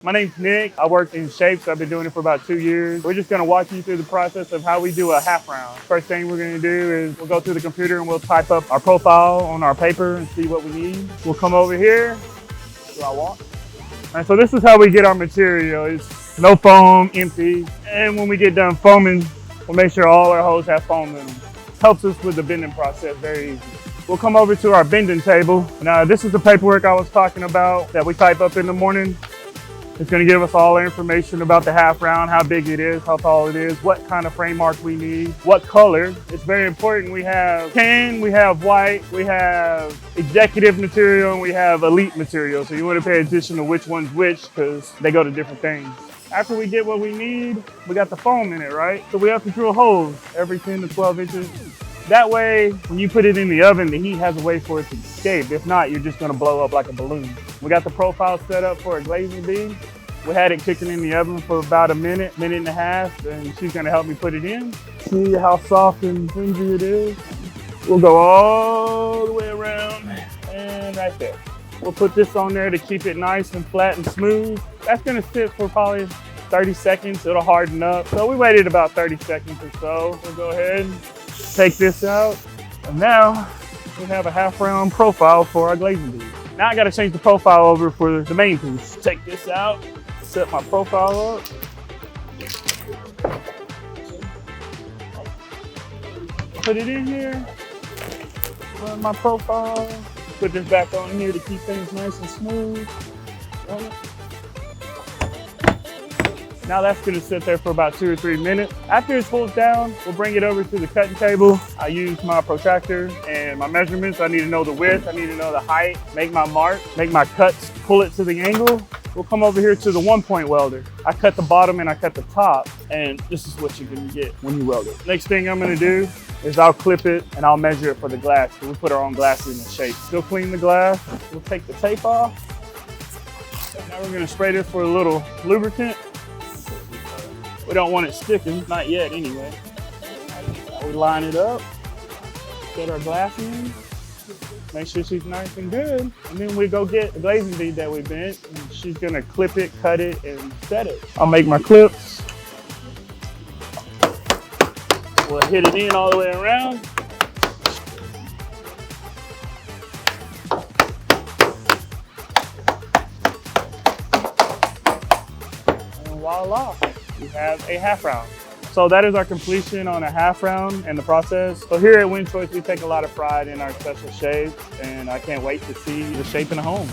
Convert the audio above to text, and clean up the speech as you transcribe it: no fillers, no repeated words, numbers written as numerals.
My name's Nick. I work in shapes. I've been doing it for about 2 years. We're just gonna walk you through the process of how we do a half round. First thing we're gonna do is we'll go through the computer and we'll type up our profile on our paper and see what we need. We'll come over here. Do I walk? All right, so this is how we get our material. It's no foam, empty. And when we get done foaming, we'll make sure all our holes have foam in them. Helps us with the bending process, very easy. We'll come over to our bending table. Now, this is the paperwork I was talking about that we type up in the morning. It's going to give us all our information about the half round, how big it is, how tall it is, what kind of frame mark we need, what color. It's very important. We have tan, we have white, we have executive material, and we have elite material. So you want to pay attention to which one's which because they go to different things. After we get what we need, we got the foam in it, right? So we have to drill holes every 10 to 12 inches. That way, when you put it in the oven, the heat has a way for it to escape. If not, you're just gonna blow up like a balloon. We got the profile set up for a glazing bee. We had it cooking in the oven for about a minute and a half, and she's gonna help me put it in. See how soft and flimsy it is? We'll go all the way around and right there. We'll put this on there to keep it nice and flat and smooth. That's gonna sit for probably 30 seconds, it'll harden up. So we waited about 30 seconds or so. We'll go ahead and take this out. And now we have a half round profile for our glazing bead. Now I gotta change the profile over for the main piece. Take this out, set my profile up. Put it in here, run my profile. Put this back on here to keep things nice and smooth. Now that's gonna sit there for about 2 or 3 minutes. After it cools down, we'll bring it over to the cutting table. I use my protractor and my measurements. I need to know the width, I need to know the height, make my mark, make my cuts, pull it to the angle. We'll come over here to the 1-point welder. I cut the bottom and I cut the top, and this is what you're gonna get when you weld it. Next thing I'm gonna do is I'll clip it and I'll measure it for the glass. So we put our own glass in the shape. Still clean the glass. We'll take the tape off. Now we're gonna spray this for a little lubricant. We don't want it sticking, not yet anyway. We line it up, get our glass in, make sure she's nice and good, and then we go get the glazing bead that we bent, and she's gonna clip it, cut it, and set it. I'll make my clips. We'll hit it in all the way around. And voila. We have a half round. So that is our completion on a half round and the process. So here at WinChoice, we take a lot of pride in our special shapes, and I can't wait to see the shape in a home.